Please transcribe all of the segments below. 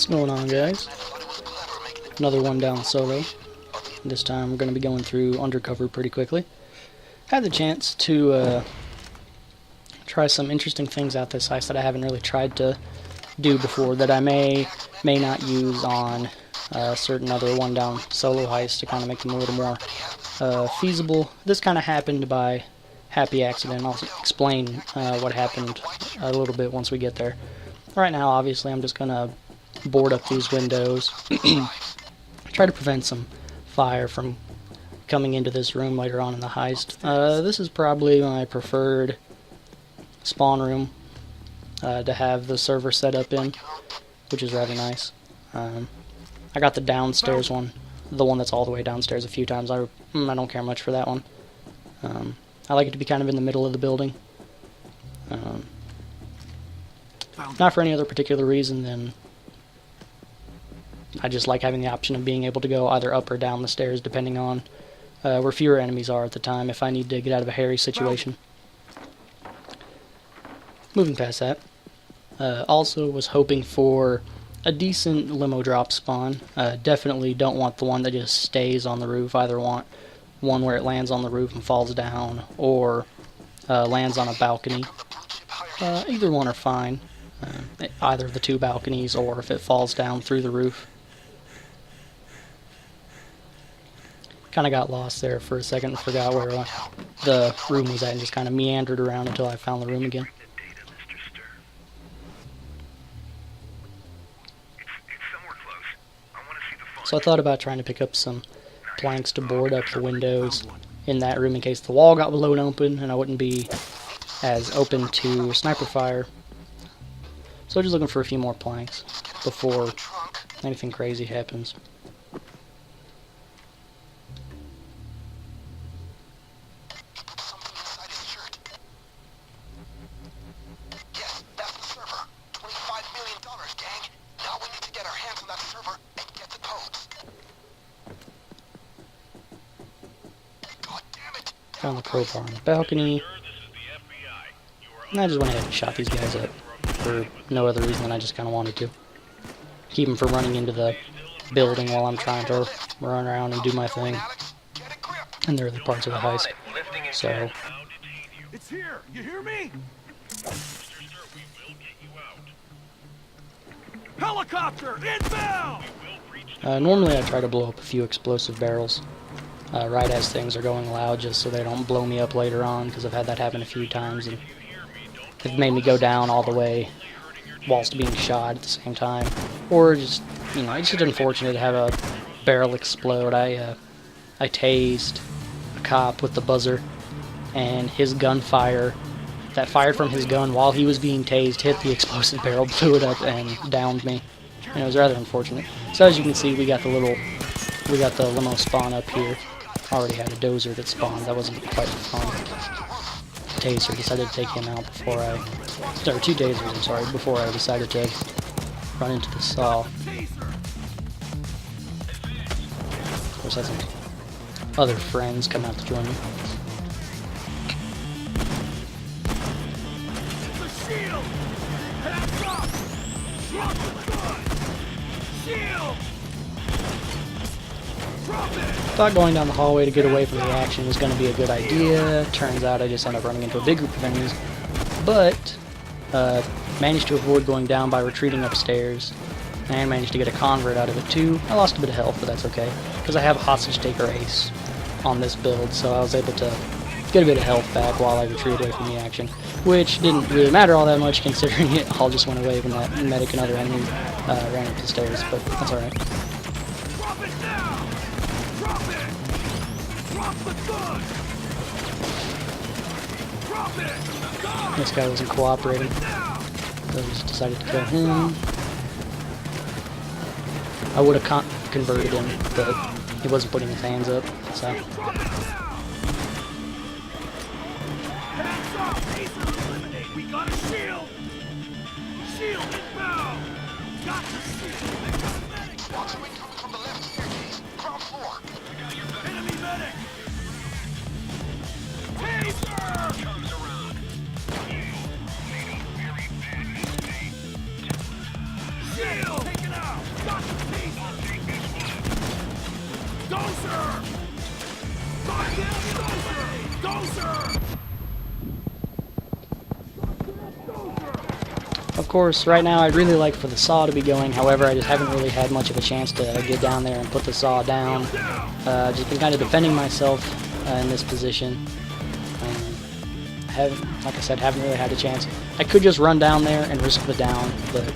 What's going on, guys? Another one down solo. This time we're going to be going through Undercover pretty quickly. Had the chance to try some interesting things out this heist that I haven't really tried to do before, that I may not use on certain other one down solo heists to kind of make them a little more feasible. This kind of happened by happy accident. I'll explain what happened a little bit once we get there. Right now, obviously, I'm just going to board up these windows, try to prevent some fire from coming into this room later on in the heist. This is probably my preferred spawn room to have the server set up in, which is rather nice. I got the downstairs one, the one that's all the way downstairs, a few times. I don't care much for that one. I like it to be kind of in the middle of the building. Not for any other particular reason than I just like having the option of being able to go either up or down the stairs depending on where fewer enemies are at the time if I need to get out of a hairy situation. Moving past that, also was hoping for a decent limo drop spawn. Definitely don't want the one that just stays on the roof. Either want one where it lands on the roof and falls down, or lands on a balcony. Either one are fine. Either of the two balconies, or if it falls down through the roof. Kind of got lost there for a second and forgot where the room was at and just kind of meandered around until I found the room again. So I thought about trying to pick up some planks to board up the windows in that room in case the wall got blown open and I wouldn't be as open to sniper fire. So just looking for a few more planks before anything crazy happens. Found the crowbar on the balcony. And I just went ahead and shot these guys up for no other reason than I just kind of wanted to. Keep them from running into the building while I'm trying to run around and do my thing. And they're the parts of the heist. So. It's here. You hear me? Helicopter inbound! Normally I try to blow up a few explosive barrels right as things are going loud, just so they don't blow me up later on, because I've had that happen a few times and it made me go down all the way whilst being shot at the same time. Or just, you know, it's just unfortunate to have a barrel explode. I tased a cop with the buzzer, and his gunfire that fired from his gun while he was being tased hit the explosive barrel, blew it up, and downed me. And it was rather unfortunate. So as you can see, we got the limo spawn up here. Already had a dozer that spawned. That wasn't quite fun. Taser decided to take him out before or two tasers, I'm sorry, before I decided to run into the saw. Of course, I had some other friends come out to join me. Thought going down the hallway to get away from the action was going to be a good idea. Turns out I just ended up running into a big group of enemies. But managed to avoid going down by retreating upstairs, and managed to get a convert out of it too. I lost a bit of health, but that's okay, because I have hostage taker ace on this build, so I was able to get a bit of health back while I retreated away from the action, which didn't really matter all that much considering it all just went away when that medic and other enemy ran up the stairs, but that's alright. This guy wasn't cooperating, so I just decided to kill him. I would have converted him, but he wasn't putting his hands up, so. We got a shield! Shield inbound! Got the shield! Watch him coming from the left staircase, ground floor. Enemy medic! Taser! Comes around. Shield taken out! Of course, right now I'd really like for the saw to be going, however I just haven't really had much of a chance to get down there and put the saw down. Just been kind of defending myself in this position. Like I said, haven't really had a chance. I could just run down there and risk the down, but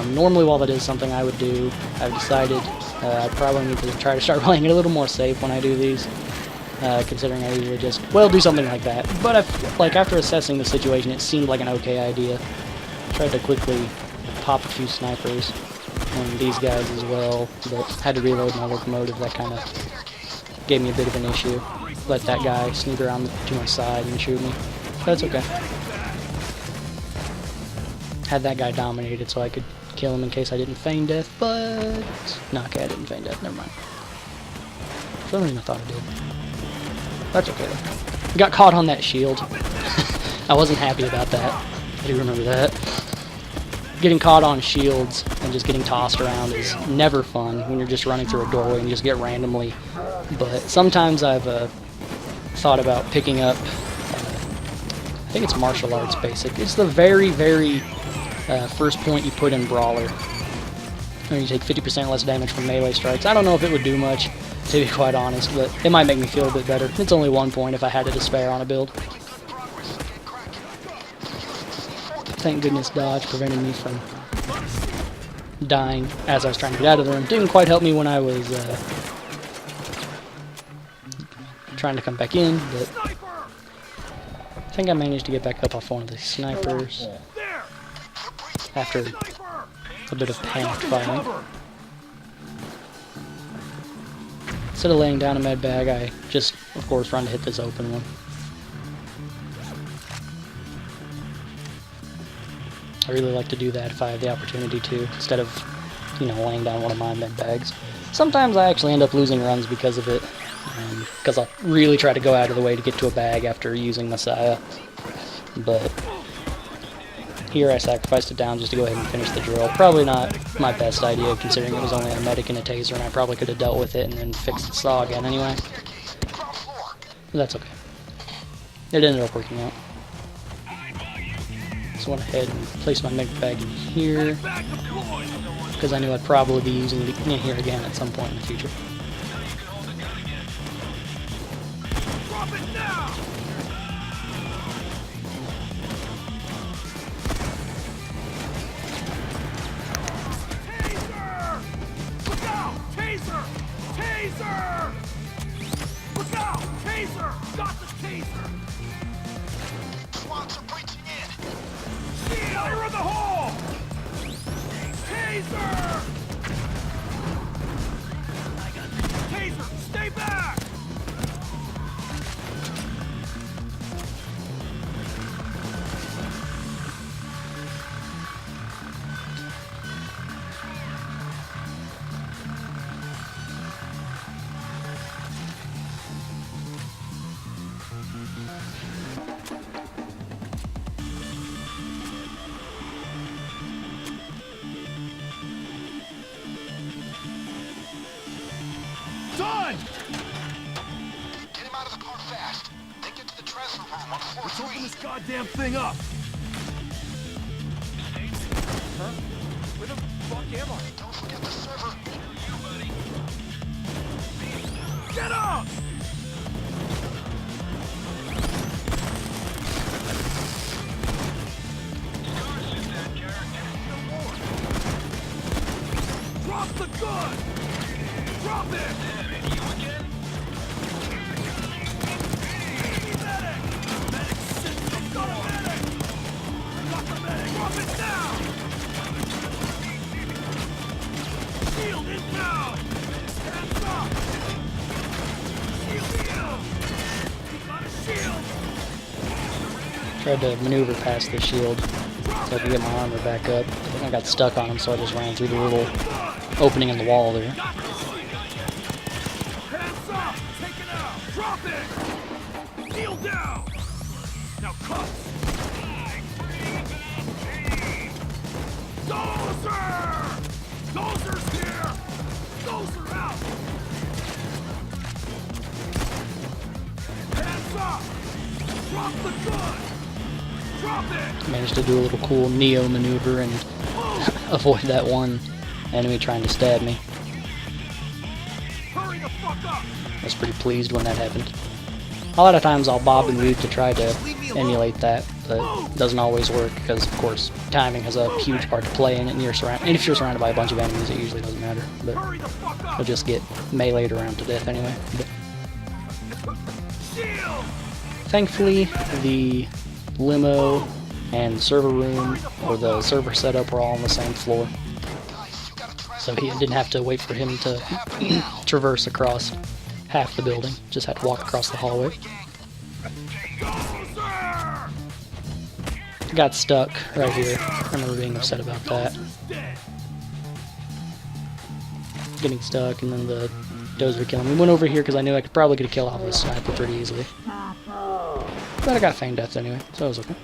normally while that is something I would do, I've decided I probably need to try to start playing it a little more safe when I do these, considering I usually just, well, do something like that. But after assessing the situation, it seemed like an okay idea. Tried to quickly pop a few snipers and these guys as well, but had to reload my locomotive. That kind of gave me a bit of an issue. Let that guy sneak around to my side and shoot me. That's okay. Had that guy dominated so I could kill him in case I didn't feign death, but... No, okay, I didn't feign death, never mind. For some reason I thought I did. That's okay though. Got caught on that shield. I wasn't happy about that. I do remember that. Getting caught on shields and just getting tossed around is never fun when you're just running through a doorway and you just get randomly. But sometimes I've thought about picking up, I think it's martial arts basic. It's the very, very first point you put in Brawler. And you take 50% less damage from melee strikes. I don't know if it would do much, to be quite honest, but it might make me feel a bit better. It's only 1 point if I had it to spare on a build. Thank goodness dodge prevented me from dying as I was trying to get out of the room. Didn't quite help me when I was trying to come back in, but I think I managed to get back up off one of the snipers after a bit of panicked firing. Instead of laying down a med bag, I just, of course, run to hit this open one. I really like to do that if I have the opportunity to, instead of, you know, laying down one of my med bags. Sometimes I actually end up losing runs because of it, because I'll really try to go out of the way to get to a bag after using Messiah. But here I sacrificed it down just to go ahead and finish the drill. Probably not my best idea, considering it was only a medic and a taser, and I probably could have dealt with it and then fixed the saw again anyway. But that's okay. It ended up working out. So I went ahead and placed my med bag in here, because I knew I'd probably be using it in here again at some point in the future. Drop it now! Taser! Look out! Taser! Taser! Look out! Taser! Got the taser! Swats are breaching in! Fire in the hole! Taser! Taser, stay back! Done! Get him out of the car fast. Then get to the transfer room on floor 3. Let's open this goddamn thing up. Huh? Where the fuck am I? Don't forget the server. Get up! Drop the gun! Drop it! Tried to maneuver past the shield so I could get my armor back up. I got stuck on him, so I just ran through the little opening in the wall there. Hands up! Take it out! Drop it! Kneel down! Now cut! Dozer! Dozer's here! Dozer out! Hands up! Managed to do a little cool Neo maneuver and avoid that one enemy trying to stab me. Hurry the fuck up! I was pretty pleased when that happened. A lot of times I'll bob and weave to try to emulate that, but it doesn't always work because, of course, timing has a huge part to play in it, and if you're surrounded by a bunch of enemies, it usually doesn't matter. But Hurry the fuck up! you'll just get meleeed around to death anyway. But Shield! thankfully, the limo and the server room, or the server setup, were all on the same floor. So he didn't have to wait for him to traverse across half the building. Just had to walk across the hallway. Got stuck right here. I remember being upset about that. Getting stuck, and then the dozer killing me. Went over here because I knew I could probably get a kill off of a sniper pretty easily. But I got feigned death anyway, so it was okay.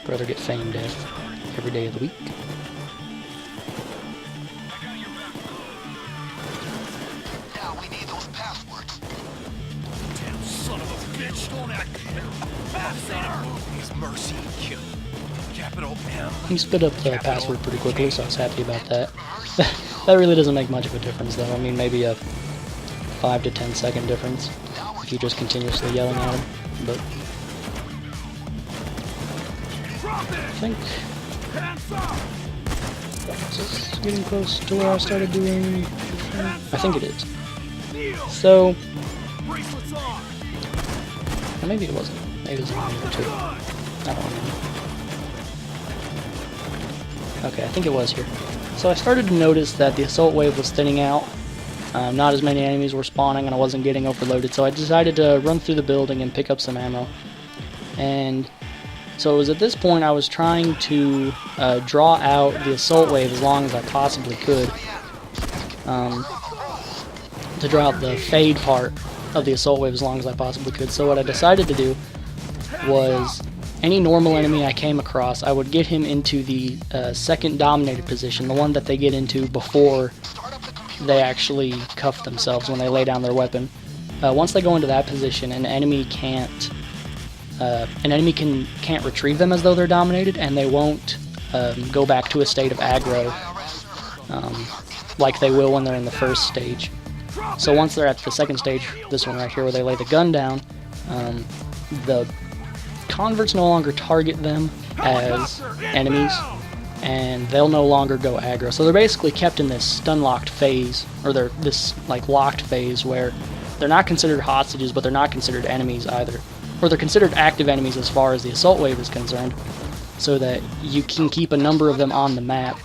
I'd rather get feigned death every day of the week. Son of a bitch, don't act. Is mercy kill. Capital M. He spit up the password pretty quickly, so I was happy about that. That really doesn't make much of a difference, though. I mean, maybe a 5 to 10 second difference if you just continuously yelling at him. But I think is this getting close to where I started doing. I think it is. So, or maybe it wasn't. Maybe it was in here too. I don't remember. Okay, I think it was here. So I started to notice that the assault wave was thinning out. Not as many enemies were spawning, and I wasn't getting overloaded. So I decided to run through the building and pick up some ammo. And so it was at this point I was trying to draw out the assault wave as long as I possibly could. To draw out the fade part of the assault wave as long as I possibly could. So what I decided to do was any normal enemy I came across, I would get him into the second dominated position, the one that they get into before they actually cuff themselves when they lay down their weapon. Once they go into that position, an enemy can't retrieve them as though they're dominated, and they won't go back to a state of aggro like they will when they're in the first stage. So once they're at the second stage, this one right here where they lay the gun down, the converts no longer target them as enemies, and they'll no longer go aggro. So they're basically kept in this stun-locked phase, or they're this like locked phase where they're not considered hostages, but they're not considered enemies either. Or they're considered active enemies as far as the assault wave is concerned, so that you can keep a number of them on the map,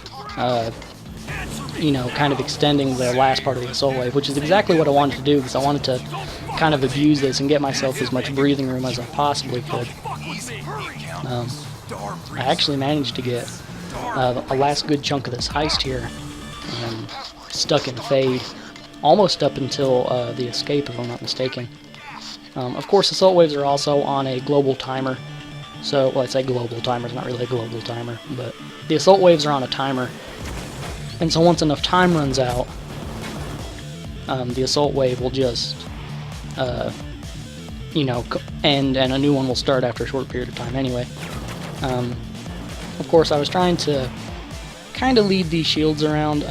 you know, kind of extending the last part of the assault wave, which is exactly what I wanted to do, because I wanted to kind of abuse this and get myself as much breathing room as I possibly could. I actually managed to get a last good chunk of this heist here stuck in fade, almost up until the escape, if I'm not mistaken. Of course, assault waves are also on a global timer. So, well, I say global timer, it's not really a global timer, but the assault waves are on a timer. And so once enough time runs out, the assault wave will just, you know, end, and a new one will start after a short period of time anyway. Of course, I was trying to kind of lead these shields around.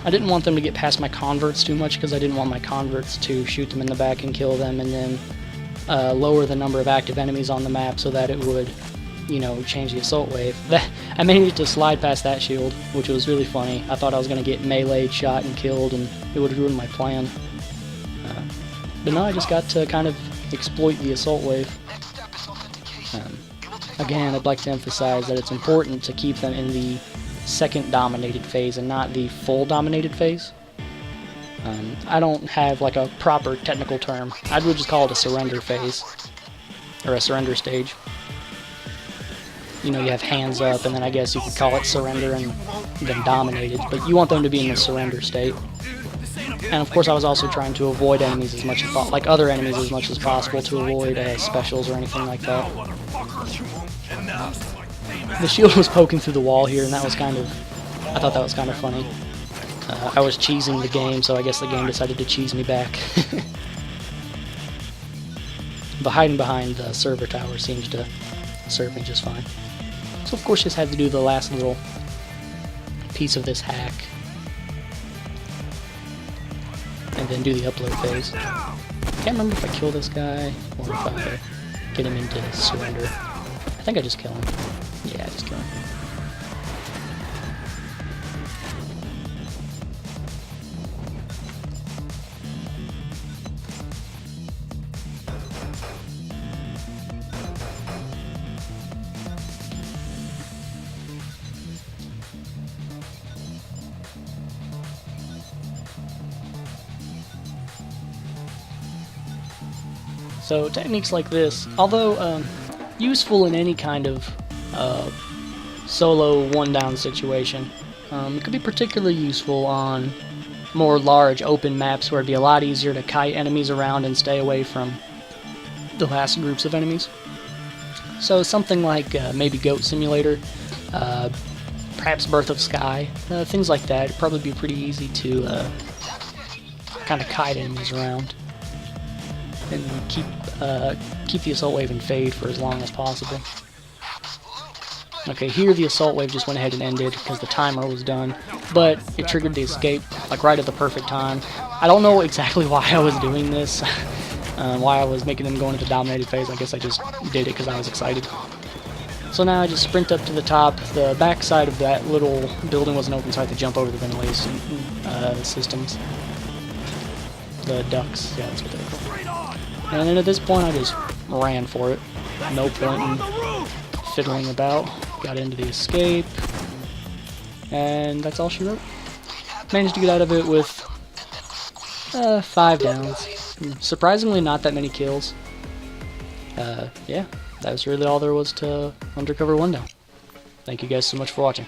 I didn't want them to get past my converts too much, because I didn't want my converts to shoot them in the back and kill them, and then lower the number of active enemies on the map so that it would, you know, change the assault wave. I managed to slide past that shield, which was really funny. I thought I was going to get meleeed, shot, and killed, and it would have ruined my plan. But no, I just got to kind of exploit the assault wave. Again, I'd like to emphasize that it's important to keep them in the second dominated phase and not the full dominated phase. I don't have like a proper technical term. I would just call it a surrender phase, or a surrender stage. You know, you have hands up, and then I guess you could call it surrender and then dominated, but you want them to be in the surrender state. And of course I was also trying to avoid enemies as much as possible, like other enemies as much as possible, to avoid specials or anything like that. The shield was poking through the wall here, and that was kind of, I thought that was kind of funny. I was cheesing the game, so I guess the game decided to cheese me back. but hiding behind the server tower seems to serve me just fine. So of course just had to do the last little piece of this hack, and then do the upload phase. Can't remember if I kill this guy or if I get him into surrender. I think I just kill him. Yeah, I just kill him. So techniques like this, although useful in any kind of solo one-down situation, it could be particularly useful on more large open maps where it'd be a lot easier to kite enemies around and stay away from the last groups of enemies. So something like maybe Goat Simulator, perhaps Birth of Sky, things like that. It'd probably be pretty easy to kind of kite enemies around and keep the assault wave in fade for as long as possible. Okay, here the assault wave just went ahead and ended because the timer was done, but it triggered the escape like right at the perfect time. I don't know exactly why I was doing this, why I was making them go into the dominated phase. I guess I just did it because I was excited. So now I just sprint up to the top. The back side of that little building wasn't open, so I had to jump over the ventilation systems. The ducts, yeah, that's what they're called. And then at this point I just ran for it. No point in fiddling about. Got into the escape. And that's all she wrote. Managed to get out of it with 5 downs. Surprisingly not that many kills. Yeah, that was really all there was to Undercover 1 down. Thank you guys so much for watching.